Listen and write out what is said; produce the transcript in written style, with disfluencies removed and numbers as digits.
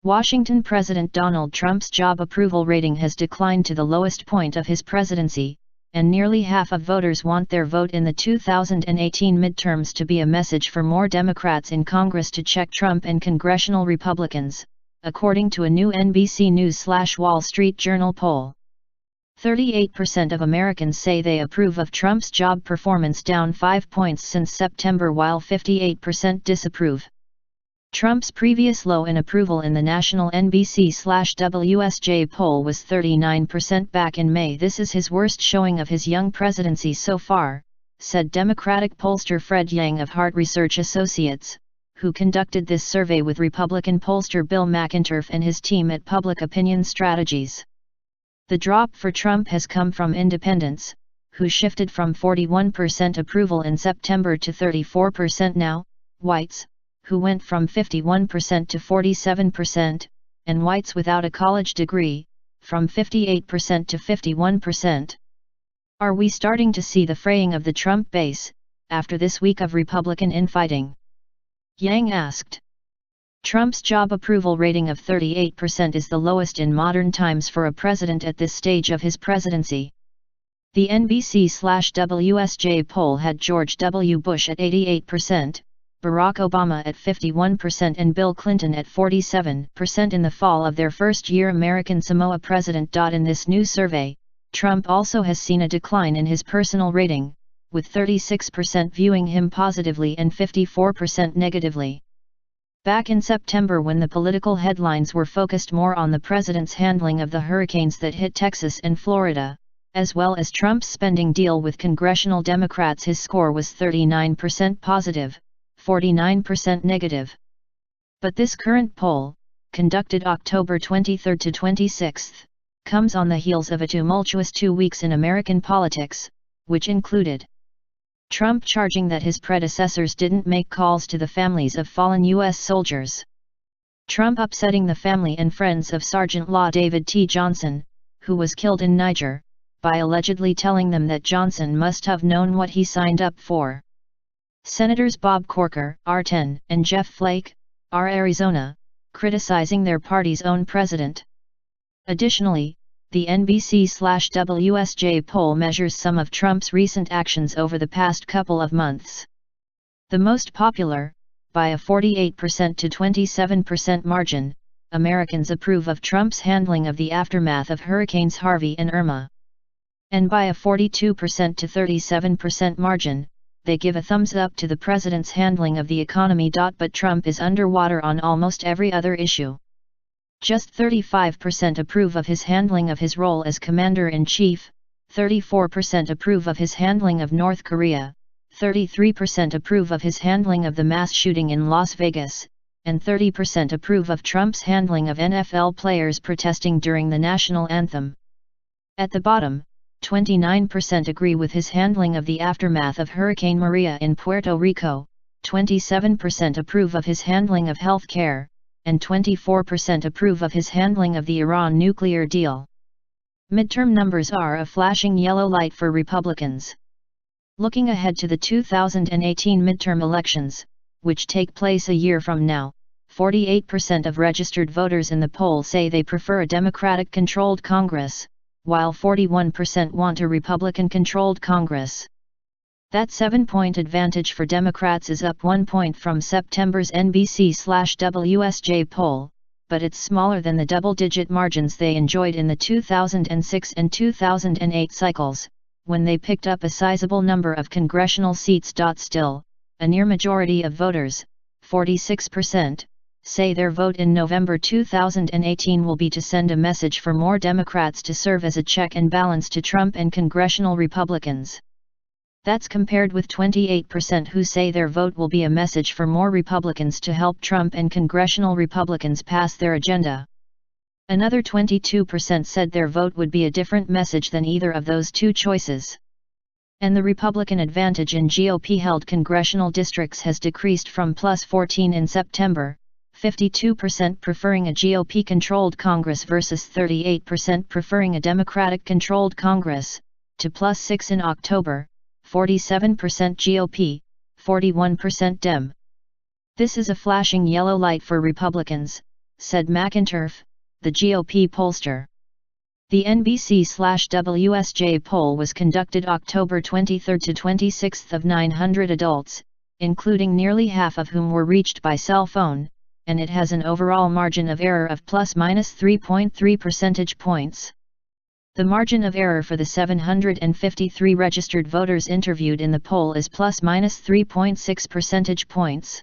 Washington President Donald Trump's job approval rating has declined to the lowest point of his presidency, and nearly half of voters want their vote in the 2018 midterms to be a message for more Democrats in Congress to check Trump and congressional Republicans, according to a new NBC News/Wall Street Journal poll. 38% of Americans say they approve of Trump's job performance, down 5 points since September, while 58% disapprove. Trump's previous low in approval in the national NBC/WSJ poll was 39% back in May. This is his worst showing of his young presidency so far, said Democratic pollster Fred Yang of Hart Research Associates, who conducted this survey with Republican pollster Bill McInturf and his team at Public Opinion Strategies. The drop for Trump has come from independents, who shifted from 41% approval in September to 34% now, whites, who went from 51% to 47%, and whites without a college degree, from 58% to 51%. Are we starting to see the fraying of the Trump base, after this week of Republican infighting? Yang asked. Trump's job approval rating of 38% is the lowest in modern times for a president at this stage of his presidency. The NBC/WSJ poll had George W. Bush at 88%, Barack Obama at 51% and Bill Clinton at 47% in the fall of their first year American Samoa president. In this new survey, Trump also has seen a decline in his personal rating, with 36% viewing him positively and 54% negatively. Back in September, when the political headlines were focused more on the president's handling of the hurricanes that hit Texas and Florida, as well as Trump's spending deal with congressional Democrats, his score was 39% positive, 49% negative. But this current poll, conducted October 23 to 26, comes on the heels of a tumultuous 2 weeks in American politics, which included Trump charging that his predecessors didn't make calls to the families of fallen U.S. soldiers, Trump upsetting the family and friends of Sergeant Law David T. Johnson, who was killed in Niger, by allegedly telling them that Johnson must have known what he signed up for. Senators Bob Corker, R10, and Jeff Flake, R. Arizona, criticizing their party's own president. Additionally, the NBC/WSJ poll measures some of Trump's recent actions over the past couple of months. The most popular, by a 48% to 27% margin, Americans approve of Trump's handling of the aftermath of Hurricanes Harvey and Irma. And by a 42% to 37% margin, they give a thumbs up to the president's handling of the economy. But Trump is underwater on almost every other issue. Just 35% approve of his handling of his role as commander-in-chief, 34% approve of his handling of North Korea, 33% approve of his handling of the mass shooting in Las Vegas, and 30% approve of Trump's handling of NFL players protesting during the national anthem. At the bottom, 29% agree with his handling of the aftermath of Hurricane Maria in Puerto Rico, 27% approve of his handling of health care, and 24% approve of his handling of the Iran nuclear deal. Midterm numbers are a flashing yellow light for Republicans. Looking ahead to the 2018 midterm elections, which take place a year from now, 48% of registered voters in the poll say they prefer a Democratic-controlled Congress, while 41% want a Republican-controlled Congress. That 7-point advantage for Democrats is up 1 point from September's NBC/WSJ poll, but it's smaller than the double-digit margins they enjoyed in the 2006 and 2008 cycles, when they picked up a sizable number of congressional seats. Still, a near majority of voters, 46%, say their vote in November 2018 will be to send a message for more Democrats to serve as a check and balance to Trump and congressional Republicans. That's compared with 28% who say their vote will be a message for more Republicans to help Trump and congressional Republicans pass their agenda. Another 22% said their vote would be a different message than either of those two choices. And the Republican advantage in GOP-held congressional districts has decreased from +14 in September, 52% preferring a GOP-controlled Congress versus 38% preferring a Democratic-controlled Congress, to +6 in October, 47% GOP, 41% Dem. This is a flashing yellow light for Republicans, said McInturf, the GOP pollster. The NBC/WSJ poll was conducted October 23 to 26 of 900 adults, including nearly half of whom were reached by cell phone, and it has an overall margin of error of plus/minus 3.3 percentage points. The margin of error for the 753 registered voters interviewed in the poll is plus/minus 3.6 percentage points.